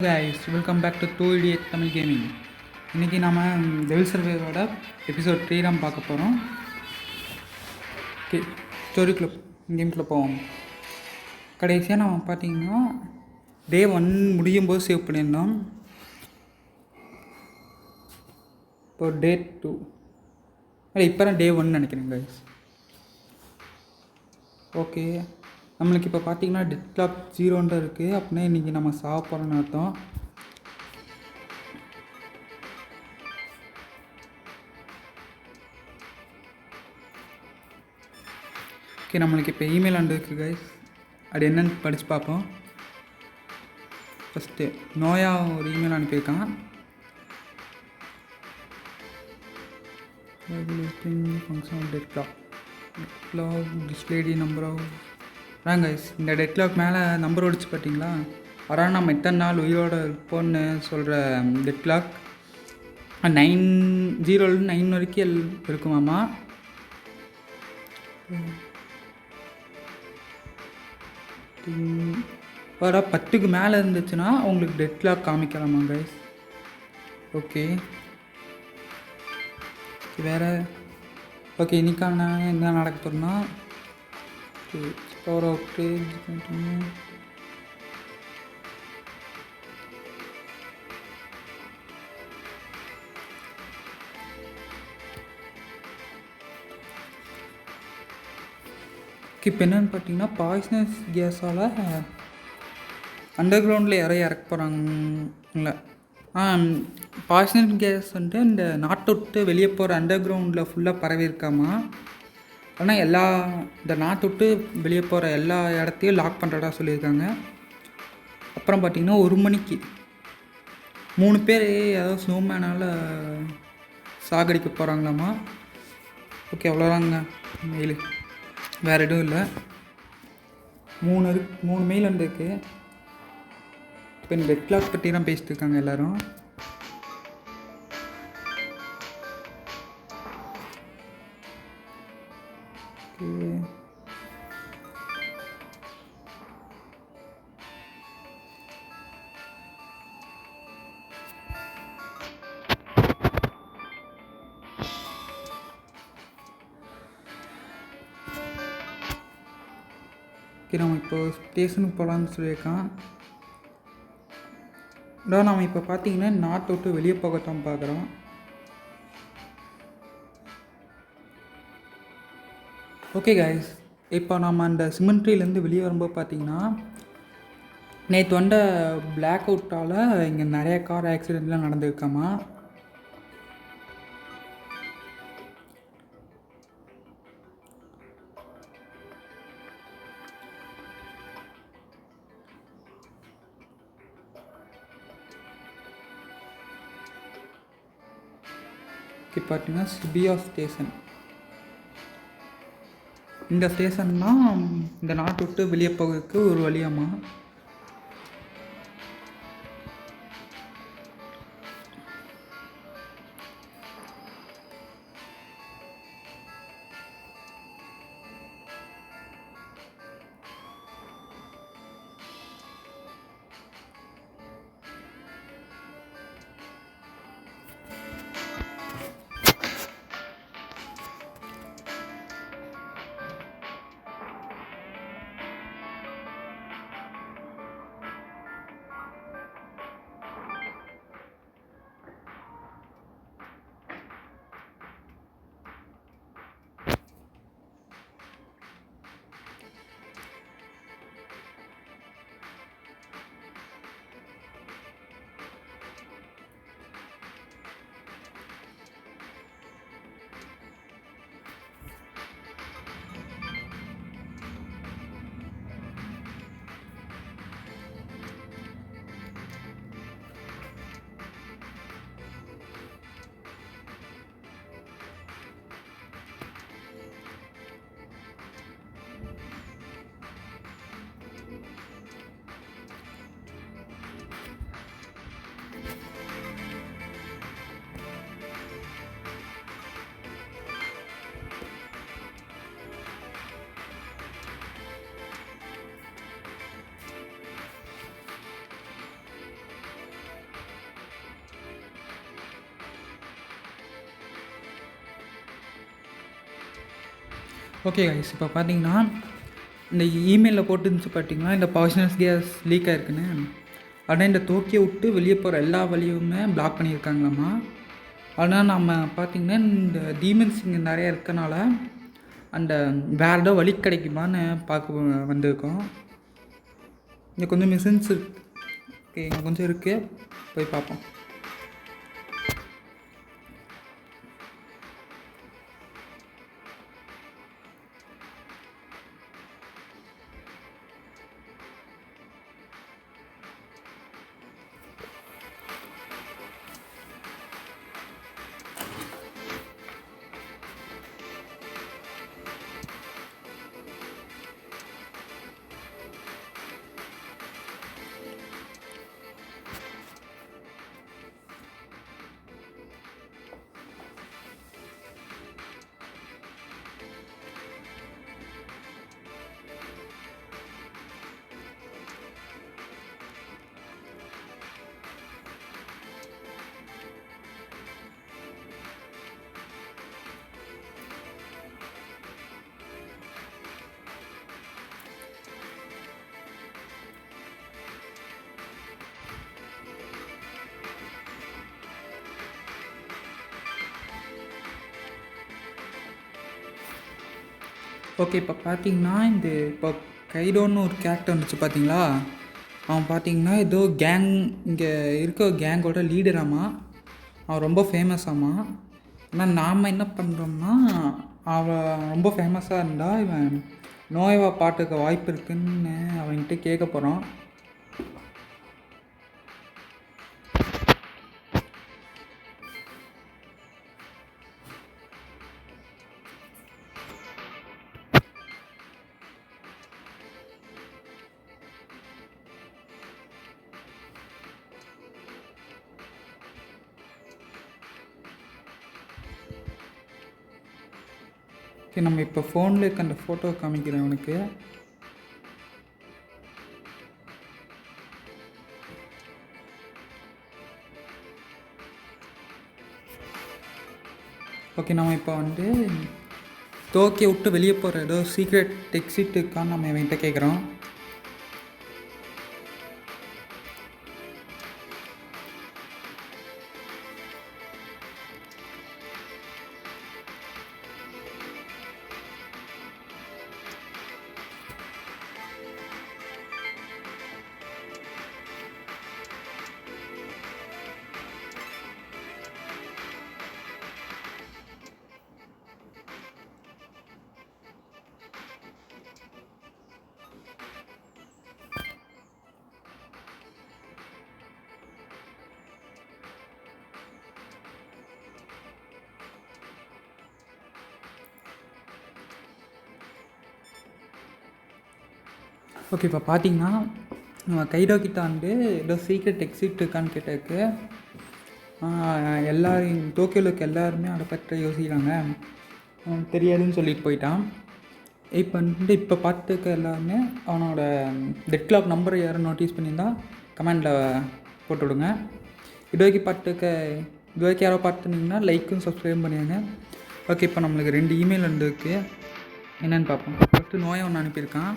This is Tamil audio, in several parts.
Guys welcome back to 2 Idiot Tamil gaming. இன்றைக்கி நாம் டெவில் சர்வேரோட எபிசோட் 3 தான் பார்க்க போகிறோம். ஓகே, ஸ்டோரிக்குள்ளே கேம்குள்ளே போவோம். கடைசியாக நம்ம பார்த்தீங்கன்னா டே 1 முடியும் போது சேவ் பண்ணியிருந்தோம். இப்போ டே 2 இப்போ தான் டே 1 நினைக்கிறேன் கைஸ். ஓகே, நம்மளுக்கு இப்போ பார்த்தீங்கன்னா டெட்லாக் 0 இருக்குது. அப்படின்னா இன்றைக்கி நம்ம சாக போகிறோன்னு அர்த்தம். ஓகே, நம்மளுக்கு இப்போ இமெயில் இருக்குது கைஸ். அது என்னென்னு படித்து பார்ப்போம். ஃபஸ்ட்டு நோயா ஒரு இமெயில் அனுப்பியிருக்கான். Function deadlock display the number of guys. இந்த டெட்லாக் மேலே நம்பர் ஒடிச்சு பார்த்தீங்களா? அதான் நம்ம எத்தனை நாள் உயிரோடு இருப்போன்னு சொல்கிற டெட்லாக் 9 வரைக்கும் இருக்குமாம்மா. வர 10க்கு மேலே இருந்துச்சுன்னா உங்களுக்கு டெட்லாக் காமிக்கலாமா கைஸ்? ஓகே, வேறு ஓகே. இன்றைக்கான என்ன நடக்க போகிறோன்னா பவர் ஆஃப் பேஜ் கண்டினியூ. இப்போ என்னென்னு பார்த்தீங்கன்னா பாய்சனஸ் கேஸால் அண்டர் கிரவுண்டில் இறக்க போகிறாங்கள. பாய்சனஸ் கேஸ் வந்துட்டு இந்த நாட்டை விட்டு வெளியே போகிற அண்டர் கிரவுண்டில் ஃபுல்லாக பரவி இருக்காமா. ஆனால் இந்த நாட்டை விட்டு வெளியே போகிற எல்லா இடத்தையும் லாக் பண்ணுறதா சொல்லியிருக்காங்க. அப்புறம் பார்த்திங்கன்னா 1 மணிக்கு 3 பேர் ஏதோ ஸ்னோமேனால் சாகடிக்க போகிறாங்களாமா. ஓகே, அவ்வளோதாங்க மெயில், வேறு எதுவும் இல்லை. 3 மெயில் வந்துருக்கு. இப்போ இந்த டெட்லாக் பற்றி தான் பேசிட்டு இருக்காங்க எல்லோரும். நம்ம இப்போ ஸ்டேஷனுக்கு போகலான்னு சொல்லியிருக்கான். நம்ம இப்போ பார்த்தீங்கன்னா நாட்டை விட்டு வெளியே போகத்தான் பார்க்குறோம். ஓகே கைஸ், இப்போ நம்ம அந்த சிமெண்ட்ரியிலேருந்து வெளியே வரும்போது பார்த்தீங்கன்னா நேற்று வந்த பிளாக் அவுட்டால் இங்கே நிறைய கார் ஆக்சிடெண்ட்லாம் நடந்திருக்காமா. பார்த்தீங்கன்னா சிபியா ஸ்டேஷன். இந்த ஸ்டேஷன்னா இந்த நாட்டை விட்டு வெளியே போகிறதுக்கு ஒரு வழியாமா. ஓகே கைஸ், இப்போ பார்த்தீங்கன்னா இந்த இமெயிலில் போட்டுருந்துச்சு பார்த்தீங்கன்னா இந்த பாய்சனஸ் கேஸ் லீக் ஆகிருக்குன்னு. ஆனால் இந்த டோக்கியோ விட்டு வெளியே போகிற எல்லா வழியுமே பிளாக் பண்ணியிருக்காங்களாம்மா. ஆனால் நம்ம பார்த்திங்கன்னா இந்த டீமன்ஸ் இங்கே நிறையா இருக்கனால அந்த வேறு ஏதோ வழி கிடைக்குமான்னு பார்க்க வந்திருக்கோம். இங்கே கொஞ்சம் மிஷின்ஸ் இருக்கு, இங்கே கொஞ்சம் இருக்குது, போய் பார்ப்போம். ஓகே, இப்போ பார்த்தீங்கன்னா இந்த இப்போ கைடோன்னு ஒரு கேரக்டர் வந்துச்சு பார்த்தீங்களா. அவன் பார்த்தீங்கன்னா ஏதோ கேங், இங்கே இருக்க கேங்கோட லீடராமா. அவன் ரொம்ப ஃபேமஸாமா. ஆனால் நாம் என்ன பண்ணுறோம்னா, அவன் ரொம்ப ஃபேமஸாக இருந்தால் இவன் நோயவா பாட்டுக்க வாய்ப்பு இருக்குன்னு அவன்கிட்ட கேட்க போகிறான். ஓகே, நம்ம இப்போ ஃபோனில் இருக்க அந்த ஃபோட்டோ காமிக்கிறேன் அவனுக்கு. ஓகே, நம்ம இப்போ வந்து டோக்கியோ விட்டு வெளியே போகிற ஏதோ சீக்ரெட் எக்ஸிட் இருக்கான்னு நம்ம இவன்கிட்ட கேட்குறோம். ஓகே, இப்போ பார்த்தீங்கன்னா நம்ம கைடோ கிட்ட வந்து ஏதோ சீக்ரெட் எக்ஸிட் இருக்கான்னு கேட்டதுக்கு எல்லோரும் டோக்கியோவில் இருக்க எல்லாருமே அதை பற்றி யோசிக்கிறாங்க, தெரியாதுன்னு சொல்லிட்டு போயிட்டான். இப்போ வந்து இப்போ பார்த்துக்க எல்லாருமே அவனோட டெட் கிளாக் நம்பரை யாரும் நோட்டீஸ் பண்ணியிருந்தா கமெண்டில் போட்டு விடுங்க. இது வரைக்கும் யாரோ பார்த்துருந்தீங்கன்னா லைக்கும் சப்ஸ்கிரைப் பண்ணிடுங்க. ஓகே, இப்போ நம்மளுக்கு 2 இமெயில் வந்துருக்கு, என்னென்னு பார்ப்போம். ஃபஸ்ட்டு நோயை ஒன்று அனுப்பியிருக்கான்.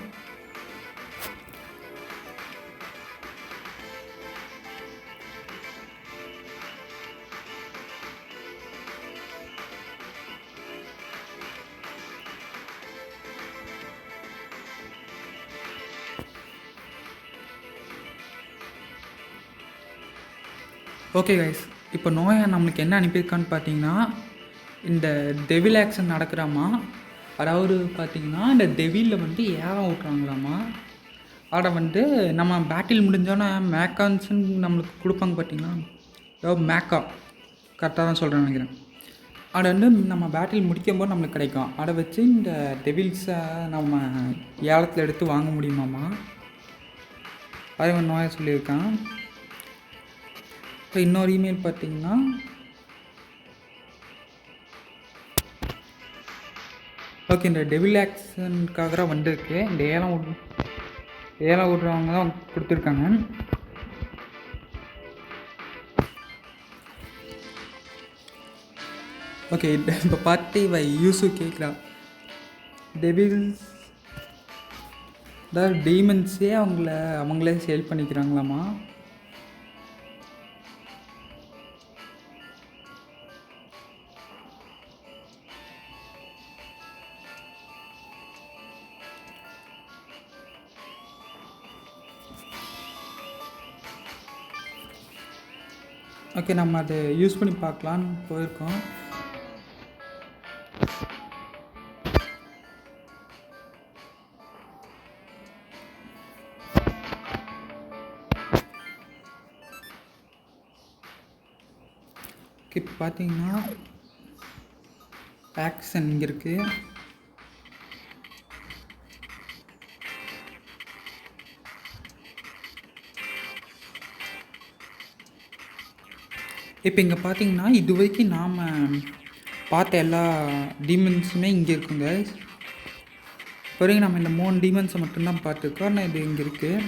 ஓகே கைஸ், இப்போ நோயை நம்மளுக்கு என்ன அனுப்பியிருக்கான்னு பார்த்தீங்கன்னா, இந்த டெவில் ஆக்ஷன் நடக்கிறாமா. அதாவது பார்த்தீங்கன்னா இந்த டெவிலில் வந்து ஏலம் விட்றாங்களாமா. அதை வந்து நம்ம பேட்டில் முடிஞ்சோன்னே மேக்கான்ஸுன்னு நம்மளுக்கு கொடுப்பாங்க பார்த்தீங்களா. ஏதோ மேக்கா கரெக்டாக தான் சொல்கிறேன்னு நினைக்கிறேன். அதை வந்து நம்ம பேட்டில் முடிக்கும்போது நம்மளுக்கு கிடைக்கும். அதை வச்சு இந்த டெவில்ஸை நம்ம ஏலத்தில் எடுத்து வாங்க முடியுமாம்மா. அதை நோயை சொல்லியிருக்கான். இப்போ இன்னொரு இமெயில் பார்த்தீங்கன்னா, ஓகே, இந்த டெவில் ஆக்ஷனுக்காக தான் வந்திருக்கு. இந்த ஏலம் விட்றவங்க தான் கொடுத்துருக்காங்க. ஓகே, இப்போ பார்த்து இவ யூஸு கேட்குறா, டெவில்ஸ் அதாவது டீமன்ஸே அவங்களே சேல் பண்ணிக்கிறாங்களாமா. ஓகே, நம்ம அதை யூஸ் பண்ணி பார்க்கலான்னு போயிருக்கோம். இப்போ பார்த்தீங்கன்னா ஆக்ஷன் இங்கே இருக்குது. இப்போ இங்கே பார்த்தீங்கன்னா இது வரைக்கும் நாம் பார்த்த எல்லா டீமன்ஸுமே இங்கே இருக்குங்க. இப்போ வரைக்கும் நம்ம இந்த 3 டீமன்ஸை மட்டும்தான் பார்த்துருக்கோம். ஆனால் இது இங்கே இருக்குது.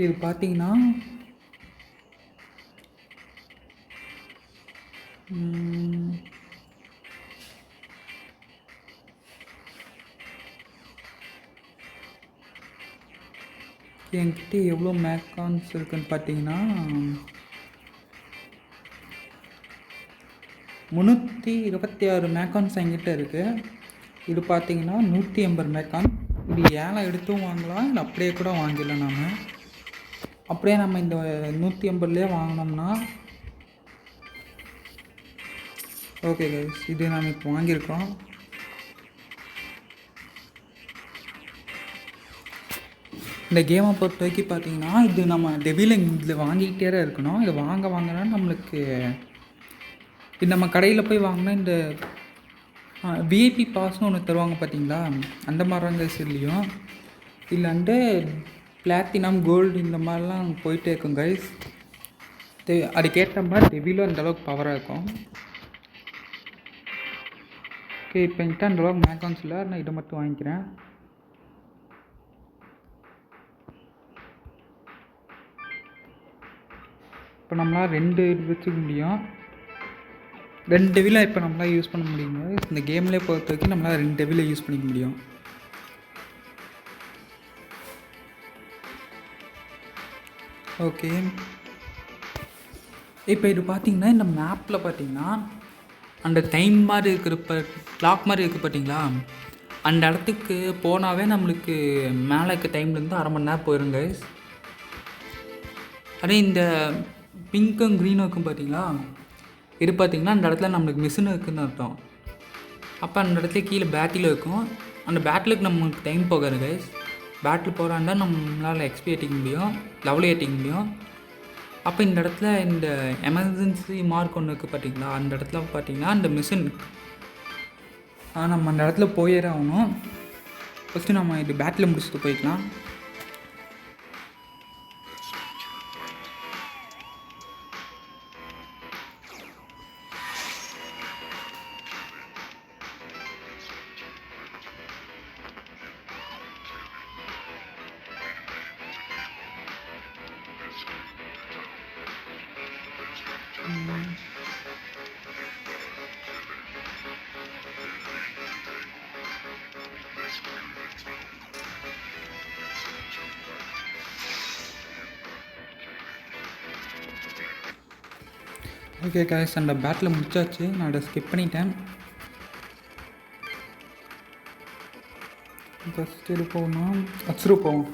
இது பார்த்தீங்கன்னா என்கிட்ட எவ்வளோ மேக்கான்ஸ் இருக்குன்னு பார்த்தீங்கன்னா 326 மேக்கான்ஸ் என்கிட்ட இருக்குது. இது பார்த்தீங்கன்னா 180 மேக்கான். இது ஏலம் எடுத்தும் வாங்கலாம், இல்லை அப்படியே கூட வாங்கிடலாம். நாம் அப்படியே நம்ம இந்த 180லேயே வாங்கினோம்னா ஓகே கைஸ், இது நாம் இப்போ வாங்கியிருக்கோம். இந்த கேமை பொறுத்த வரைக்கும் பார்த்தீங்கன்னா இது நம்ம டெவிலிங் இதில் வாங்கிக்கிட்டே தான் இருக்கணும். இது வாங்கினா நம்மளுக்கு இது நம்ம கடையில் போய் வாங்கினா இந்த விஐபி பாஸ்னு ஒன்று தருவாங்க பார்த்தீங்களா, அந்த மாதிரிங்க இதுலேயும் இல்லைன்ட்டு பிளாட்டினம் கோல்டு இந்த மாதிரிலாம் போயிட்டே இருக்கும் கைஸ். அதுக்கேற்ற மாதிரி டெவிலும் அந்தளவுக்கு பவராக இருக்கும். ஓகே, இப்போ என்கிட்ட அந்தளவுக்கு மேக்கான்ஸ் இல்லை, நான் இதை மட்டும் வாங்கிக்கிறேன். இப்போ நம்மளால் 2 வச்சுக்க முடியும். 2 டெவிலை இப்போ நம்மளால் யூஸ் பண்ண முடியுங்க. இந்த கேம்லேயே பொறுத்த வரைக்கும் நம்மளால் 2 டெவிலை யூஸ் பண்ணிக்க முடியும். ஓகே, இப்போ இது பார்த்திங்கன்னா இந்த மேப்பில் பார்த்திங்கன்னா அந்த டைம் மாதிரி இருக்கிற கிளாக் மாதிரி இருக்குது பார்த்தீங்களா, அந்த இடத்துக்கு போனாவே நம்மளுக்கு மேலே இருக்க டைம்லேருந்து அரை மணி நேரம் போயிடும் கைஸ். அதே இந்த பிங்க்கும் க்ரீனும் இருக்கும் பார்த்தீங்களா, இது பார்த்திங்கன்னா அந்த இடத்துல நம்மளுக்கு மிஷின் இருக்குதுன்னு அர்த்தம். அப்போ அந்த இடத்துல கீழே பேட்டில் இருக்கும். அந்த பேட்டிலுக்கு நம்மளுக்கு டைம் போகாது கைஸ். பேட்டில் போகிறாண்டா நம்மளால் எக்ஸ்பி ஏற்றிக்க முடியும், லெவல் ஏற்றிக்க முடியும். அப்போ இந்த இடத்துல இந்த எமர்ஜென்சி மார்க் ஒன்று இருக்குது பார்த்தீங்களா, அந்த இடத்துல பார்த்திங்கன்னா அந்த மிஷின் நம்ம அந்த இடத்துல போயிட ஆகணும். ஃபஸ்ட்டு நம்ம இது பேட்டில் முடிச்சுட்டு போய்க்கலாம். ஓகே கைஸ், அந்த பேட்டில் முடிச்சாச்சு. நான் அதை ஸ்கிப் பண்ணிட்டேன். ஃபஸ்ட்டு இது போகணும், அச்சுரு போவோம்.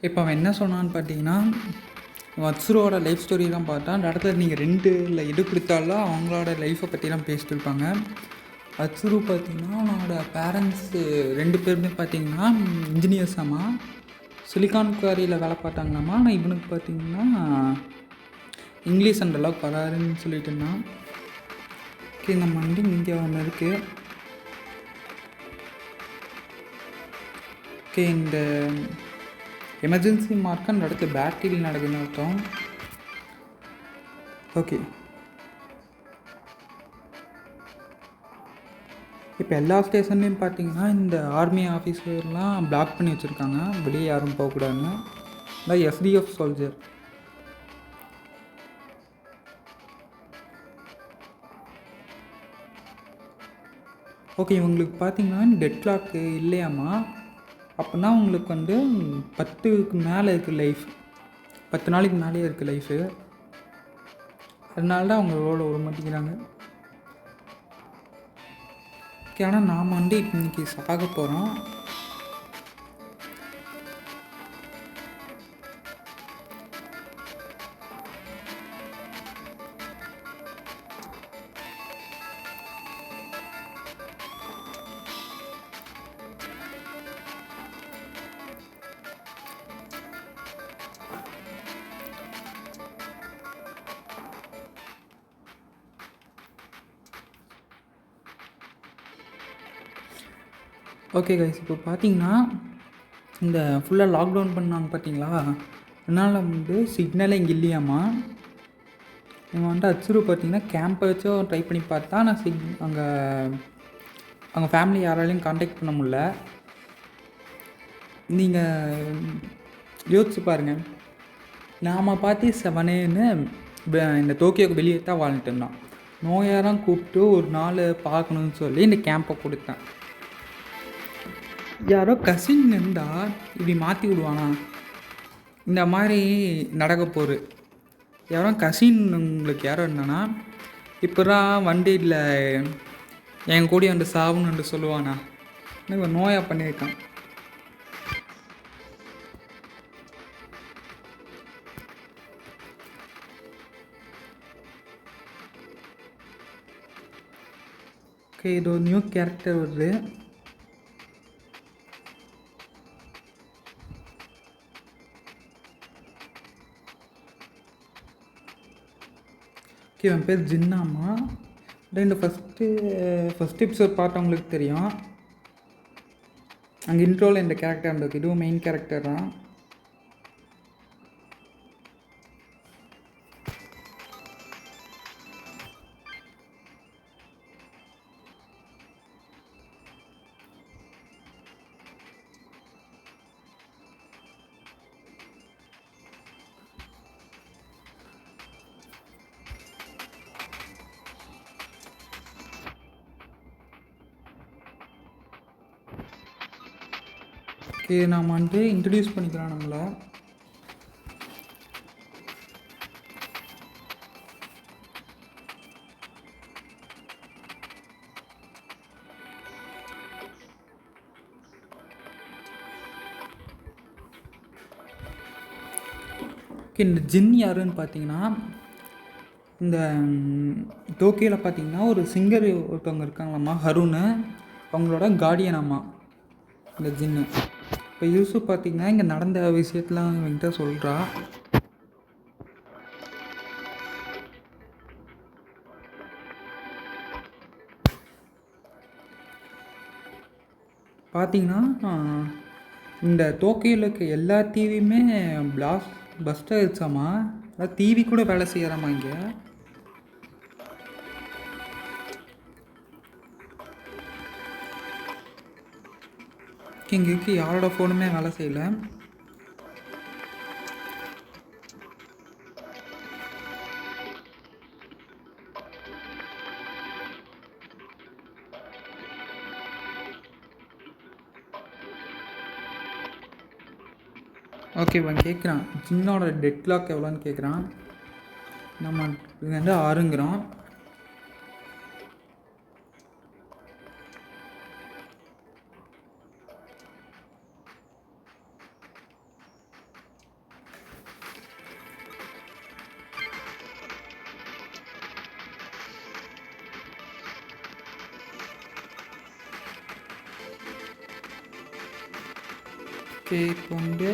இப்போ அவன் என்ன சொன்னான்னு பார்த்தீங்கன்னா, அச்சுரோட லைஃப் ஸ்டோரிலாம் பார்த்தா அந்த இடத்துல நீங்கள் 2 இல்லை எது கொடுத்தாலும் அவங்களோட லைஃப்பை பற்றிலாம் பேசிட்டு இருப்பாங்க. அச்சுரு பார்த்திங்கன்னா அவனோட பேரண்ட்ஸு 2 பேருமே பார்த்திங்கன்னா இன்ஜினியர்ஸாமா. சிலிக்கான் குவாரியில் வேலை பார்த்தாங்களாமா. ஆனால் இவனுக்கு பார்த்தீங்கன்னா இங்கிலீஷ் அந்த அளவுக்கு வராதுன்னு சொல்லிட்டு இருந்தான். ஓகே, நம்ம வந்து இங்கே ஒன்று இருக்குது. ஓகே, இந்த எமர்ஜென்சி மார்க் அந்த இடத்துல பேட்டரியில் நடக்குதுன்னு அர்த்தம். ஓகே, இப்போ எல்லா ஸ்டேஷன்லேயும் பார்த்தீங்கன்னா இந்த ஆர்மி ஆஃபீஸர்லாம் பிளாக் பண்ணி வச்சுருக்காங்க, வெளியே யாரும் போகக்கூடாதுன்னு. இந்த எஸ்டிஎஃப் சோல்ஜர். ஓகே, இவங்களுக்கு பார்த்தீங்கன்னா டெட்லாக்கு இல்லையாம்மா. அப்படின்னா உங்களுக்கு வந்து 10க்கு மேலே இருக்குது லைஃப், 10 நாளைக்கு மேலேயே இருக்குது லைஃபு. அதனால தான் அவங்க ரோட விட மாட்டேங்கிறாங்க. ஓகே, ஆனால் நாம் வந்து இப்போ இன்றைக்கி சாக போகிறோம். ஓகே கைஸ், இப்போ பார்த்தீங்கன்னா இந்த ஃபுல்லாக லாக்டவுன் பண்ணாங்க பார்த்தீங்களா, அதனால் வந்து சிக்னலே இங்கே இல்லையாம்மா. இவன் வந்து அச்சுரு பார்த்தீங்கன்னா கேம்பை வச்சும் ட்ரை பண்ணி பார்த்தா, நான் அங்கே அவங்க ஃபேமிலி யாராலையும் காண்டாக்ட் பண்ண முடில. நீங்கள் யோசிச்சு பாருங்கள், நாம் பார்த்து செவனேன்னு இந்த டோக்கியோக்கு வெளியே தான் வாழ்ந்துட்டு இருந்தான். நோயாரம் கூப்பிட்டு ஒரு நாள் பார்க்கணுன்னு சொல்லி இந்த கேம்பை கொடுத்தேன். யாரோ கசின் இருந்தால் இப்படி மாற்றி விடுவானா? இந்த மாதிரி நடக்க போகுது. யாரோ கசின் உங்களுக்கு யாரோ இருந்தானா இப்போதான் வண்டியில் என் கூடிய வந்து சாவுன்னு சொல்லுவானா? எனக்கு நோயாக பண்ணியிருக்கான். ஓகே, இது ஒரு நியூ கேரக்டர் வருது. ஓகே, என் பேர் ஜின்னாம்மா. இந்த ஃபஸ்ட் எபிசோட் பார்த்தவங்களுக்கு தெரியும். அங்கே இன்ட்ரோவில் இந்த கேரக்டர் இருந்தது. இதுவும் மெயின் கேரக்டர் தான். ஓகே, நாம் வந்து இன்ட்ரடியூஸ் பண்ணிக்கலாம் நம்மளை. ஓகே, இந்த ஜின் யாருன்னு பார்த்தீங்கன்னா, இந்த டோக்கியோவில் பார்த்தீங்கன்னா ஒரு சிங்கர் ஒருத்தவங்க இருக்காங்களாம்மா, ஹருன்னு. அவங்களோட கார்டியனாம்மா இந்த ஜின்னு. இப்போ யூசுப் பார்த்திங்கன்னா இங்கே நடந்த விஷயத்தெலாம் என்கிட்ட சொல்கிறா. பார்த்திங்கன்னா இந்த டோக்கியோவில் இருக்க எல்லா டிவியுமே பஸ்ட் ஆகிடுச்சாம்மா. அதாவது டிவி கூட வேலை செய்யறாமா இங்கே. இங்கே இருக்க யாரோட ஃபோனுமே வேலை செய்யலை. ஓகே, இவன் கேட்குறான் ஜின்னோட டெட்லாக் எவ்வளோன்னு கேட்குறான். நம்ம இது வந்து 6ங்கிறோம். ஓகே இப்போ வந்து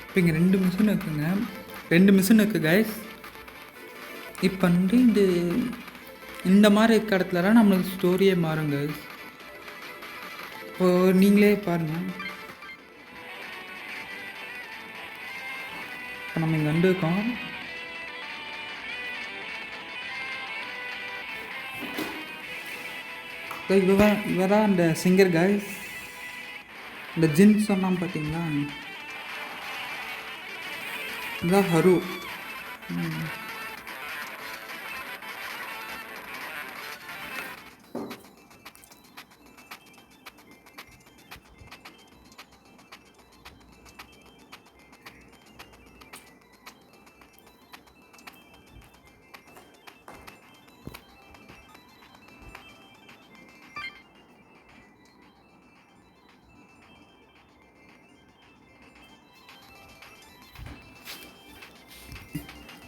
இப்போ இங்கே 2 மிஷின் இருக்குங்க, 2 மிஷின் இருக்குது கைஸ். இப்போ வந்து இந்த மாதிரி இருக்க இடத்துலலாம் நம்மளுக்கு ஸ்டோரியே மாறுங்க. இப்போது நீங்களே பாருங்கள். இப்போ நம்ம இங்கே வந்துருக்கோம். இவதான் அந்த சிங்கர் கைஸ். இந்த ஜின் சொன்னான் பார்த்தீங்களா, இதுதான் ஹரு.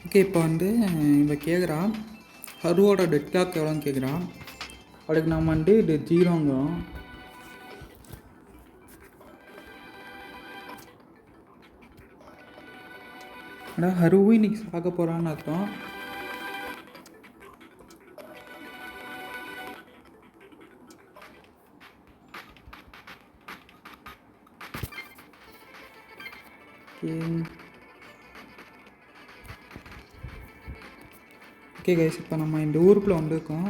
ஓகே இப்போ வந்து இவன் கேட்குறான் ஹருவோட டெட் கிளாக் எவ்வளோன்னு கேட்குறான். அதுக்கு நம்ம வந்து இது 0ங்கிறோம். ஆனால் ஹருவும் இன்னைக்கு சாக போகிறான்னு அர்த்தம். ஓகே கைஸ், இப்போ நம்ம இந்த ஊருக்குள்ளே வந்திருக்கோம்.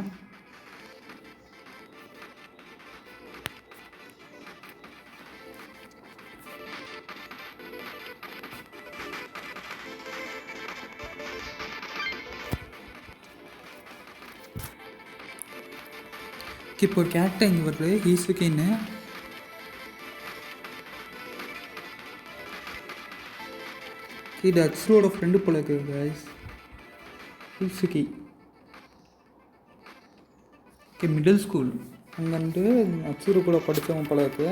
இப்போ ஒரு கேரக்டர் இங்கே வருது, ஹீசுகின்னு. இது அக்ஸரோட ஃப்ரெண்டு போல இருக்கு கைஸ், ஹீசுகி. ஓகே மிடில் ஸ்கூல், அங்கே வந்து அக்ஸரு கூட படித்தவன் போல இருக்கு.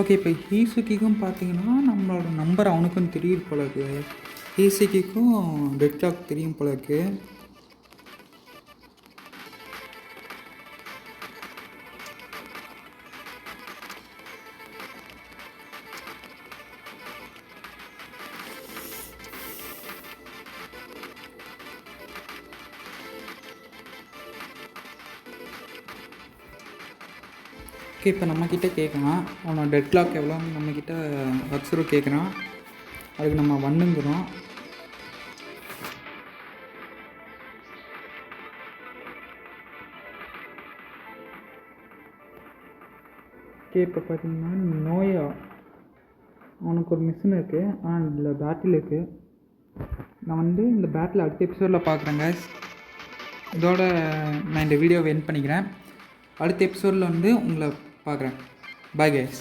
ஓகே இப்போ ஹீசுகிக்கும் பார்த்தீங்கன்னா நம்மளோட நம்பர் அவனுக்கும் தெரியும் போல இருக்கு. ஹீசுகிக்கும் டெட் கிளாக் தெரியும் போல இருக்கு. ஓகே இப்போ நம்மக்கிட்ட கேட்குறான் அவனோட டெட் கிளாக் எவ்வளோன்னு நம்மக்கிட்ட அக்ஸரு கேட்குறான். அதுக்கு நம்ம வந்துங்கிறோம். ஓகே இப்போ பார்த்தீங்கன்னா நோயா அவனுக்கு ஒரு மிஷின் இருக்குது, ஆனால் இதில் பேட்டில் இருக்குது. நான் வந்து இந்த பேட்டில் அடுத்த எபிசோடில் பார்க்குறேங்க. இதோட நான் இந்த வீடியோவை எண்ட் பண்ணிக்கிறேன். அடுத்த எபிசோடில் வந்து உங்களை பார்க்குறேன். Bye guys.